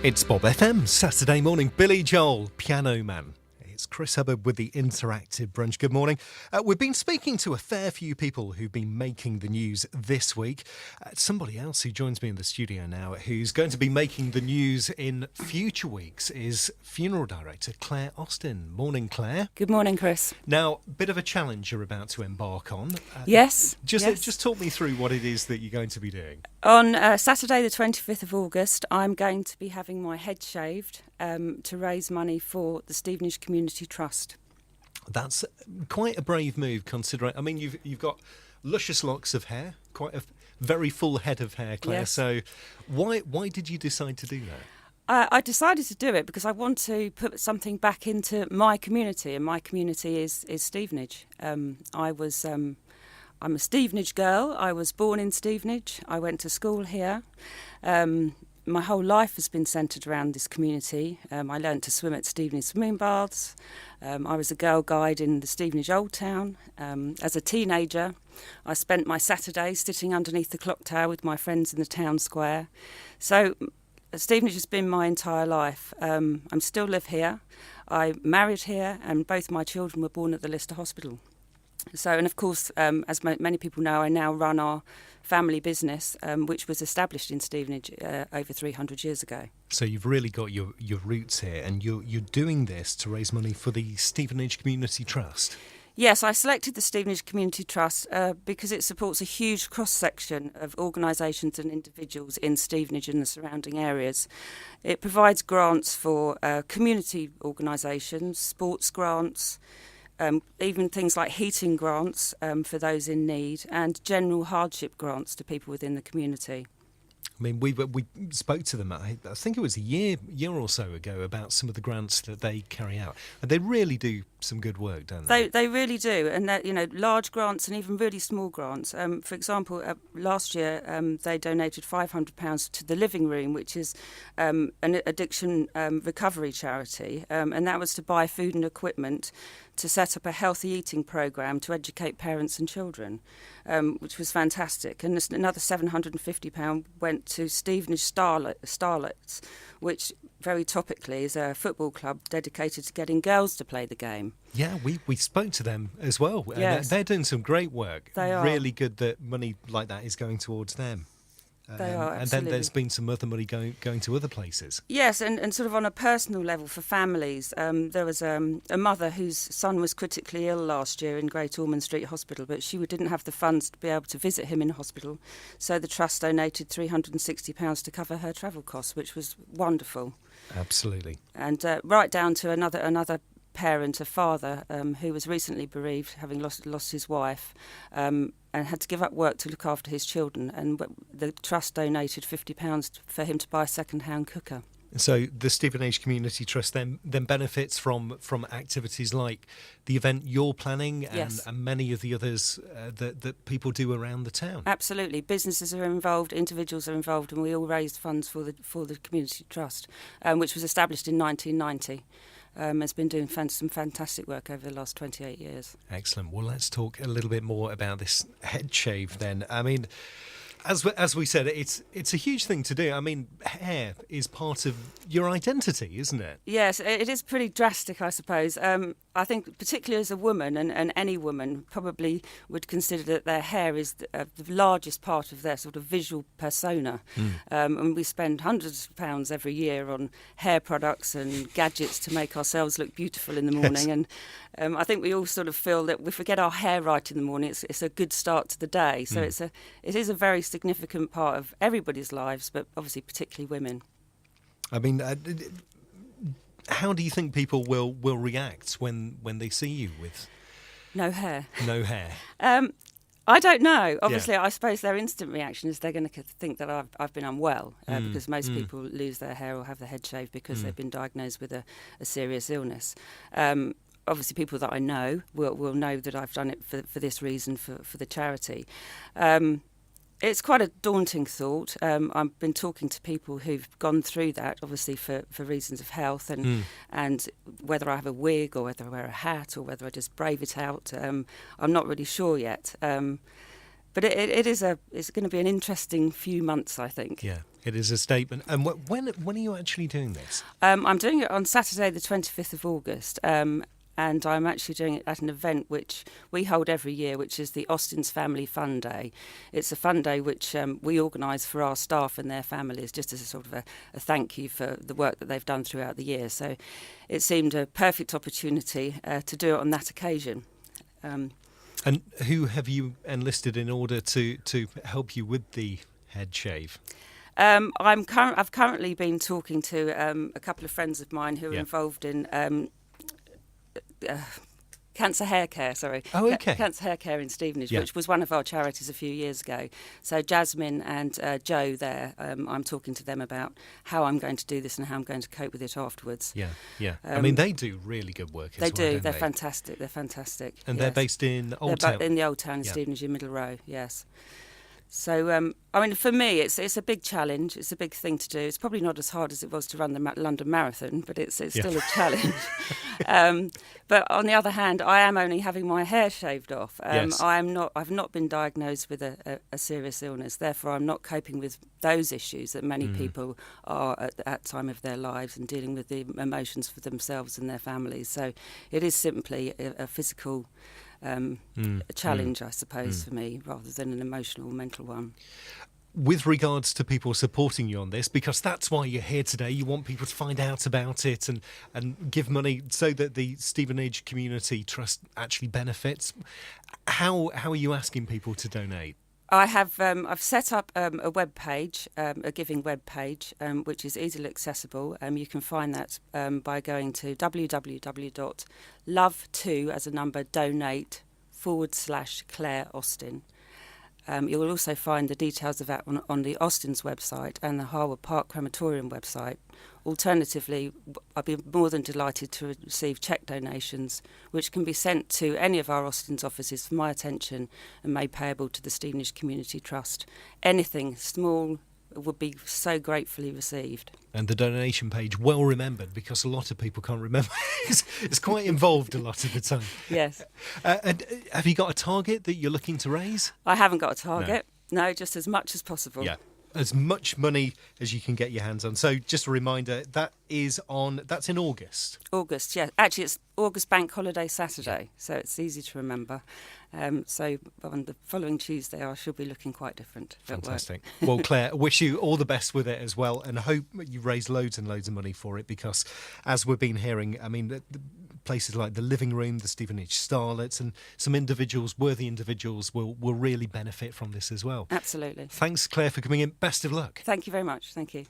It's Bob FM, Saturday morning. Billy Joel, Piano Man. It's Chris Hubbard with the Interactive Brunch. Good morning. We've been speaking to a fair few people who've been making the news this week. Somebody else who joins me in the studio now, who's going to be making the news in future weeks, is Funeral Director Claire Austin. Morning, Claire. Good morning, Chris. Now, bit of a challenge you're about to embark on. Yes. Just talk me through what it is that you're going to be doing. On Saturday the 25th of August, I'm going to be having my head shaved to raise money for the Stevenage Community Trust. That's quite a brave move, considering. I mean, you've got luscious locks of hair, quite a very full head of hair, Claire. Yes. So, why did you decide to do that? I decided to do it because I want to put something back into my community, and my community is Stevenage. I'm a Stevenage girl. I was born in Stevenage. I went to school here. My whole life has been centred around this community. I learnt to swim at Stevenage swimming baths. I was a girl guide in the Stevenage Old Town. As a teenager, I spent my Saturdays sitting underneath the clock tower with my friends in the town square. So Stevenage has been my entire life. I still live here. I married here, and both my children were born at the Lister Hospital. So, and of course, as many people know, I now run our family business, which was established in Stevenage over 300 years ago. So you've really got your roots here, and you're doing this to raise money for the Stevenage Community Trust. Yes, I selected the Stevenage Community Trust because it supports a huge cross-section of organisations and individuals in Stevenage and the surrounding areas. It provides grants for community organisations, sports grants, even things like heating grants for those in need, and general hardship grants to people within the community. I mean, we spoke to them, I think it was a year or so ago, about some of the grants that they carry out. And they really do some good work, don't they? They really do, and large grants and even really small grants. For example, last year they donated £500 to the Living Room, which is an addiction recovery charity, and that was to buy food and equipment to set up a healthy eating programme to educate parents and children, which was fantastic. And another £750 went to Stevenage Starlets, which very topically is a football club dedicated to getting girls to play the game. Yeah, we spoke to them as well. Yes. They're doing some great work. They are. Really good that money like that is going towards them. They are, absolutely. And then there's been some other money going to other places. Yes, and sort of on a personal level for families. There was a mother whose son was critically ill last year in Great Ormond Street Hospital, but she didn't have the funds to be able to visit him in hospital. So the Trust donated £360 to cover her travel costs, which was wonderful. Absolutely. And right down to another parent, a father, who was recently bereaved, having lost his wife, and had to give up work to look after his children. And the Trust donated £50 for him to buy a second-hand cooker. So the Stevenage Community Trust then benefits from activities like the event you're planning and, Yes. and many of the others that people do around the town. Absolutely. Businesses are involved, individuals are involved, and we all raised funds for the Community Trust, which was established in 1990. Has been doing some fantastic work over the last 28 years. Excellent. Well, let's talk a little bit more about this head shave then. I mean, as we said, it's a huge thing to do. I mean, hair is part of your identity, isn't it? Yes, it is pretty drastic, I suppose. I think particularly as a woman, and any woman probably would consider that their hair is the largest part of their sort of visual persona. And we spend hundreds of pounds every year on hair products and gadgets to make ourselves look beautiful in the morning. Yes. And I think we all sort of feel that if we get our hair right in the morning, it's a good start to the day. So it is a very significant part of everybody's lives, but obviously particularly women. I mean, how do you think people will react when they see you with no hair? No hair. I don't know. Obviously, I suppose their instant reaction is they're going to think that I've been unwell because most people lose their hair or have their head shaved because they've been diagnosed with a serious illness. Obviously, people that I know will know that I've done it for this reason, for the charity. It's quite a daunting thought. I've been talking to people who've gone through that, obviously for reasons of health, and whether I have a wig or whether I wear a hat or whether I just brave it out. I'm not really sure yet. But it's going to be an interesting few months, I think. Yeah, it is a statement. And when are you actually doing this? I'm doing it on Saturday, the 25th of August. And I'm actually doing it at an event which we hold every year, which is the Austin's Family Fun Day. It's a fun day which we organise for our staff and their families, just as a sort of a thank you for the work that they've done throughout the year. So it seemed a perfect opportunity to do it on that occasion. And who have you enlisted in order to help you with the head shave? I've currently been talking to a couple of friends of mine who are involved in cancer hair care, Oh, okay. Cancer hair care in Stevenage, Yeah. which was one of our charities a few years ago. So Jasmine and Joe there, I'm talking to them about how I'm going to do this and how I'm going to cope with it afterwards. Yeah. I mean, they do really good work as well, They do. don't They're they? fantastic. They're fantastic. And yes. they're based in Old Town? In the Old Town in Stevenage, in Middle Row, yes. So, I mean, for me, it's a big challenge. It's a big thing to do. It's probably not as hard as it was to run the London Marathon, but it's still a challenge. But on the other hand, I am only having my hair shaved off. Yes. I've not been diagnosed with a serious illness. Therefore, I'm not coping with those issues that many people are at that time of their lives and dealing with the emotions for themselves and their families. So it is simply a physical challenge, I suppose, for me, rather than an emotional, mental one. With regards to people supporting you on this, because that's why you're here today, you want people to find out about it and give money so that the Stevenage Community Trust actually benefits. How are you asking people to donate? I've set up a web page, a giving web page, which is easily accessible. You can find that by going to www.love2 as a number donate /Claire Austin. You will also find the details of that on the Austin's website and the Harwood Park Crematorium website. Alternatively, I'd be more than delighted to receive cheque donations, which can be sent to any of our Austin's offices for my attention and made payable to the Stevenage Community Trust. Anything small would be so gratefully received. And the donation page, well remembered, because a lot of people can't remember. It's quite involved a lot of the time. Yes. And have you got a target that you're looking to raise? I haven't got a target. No, just as much as possible. Yeah. As much money as you can get your hands on. So just a reminder, that's in August. August, yeah. Actually, it's August Bank Holiday Saturday, so it's easy to remember. So on the following Tuesday, I should be looking quite different. Fantastic. Well, Claire, wish you all the best with it as well, and hope you raise loads and loads of money for it, because as we've been hearing, I mean, the places like the Living Room, the Stevenage Starlets, and some individuals, worthy individuals, will really benefit from this as well. Absolutely. Thanks, Claire, for coming in. Best of luck. Thank you very much. Thank you.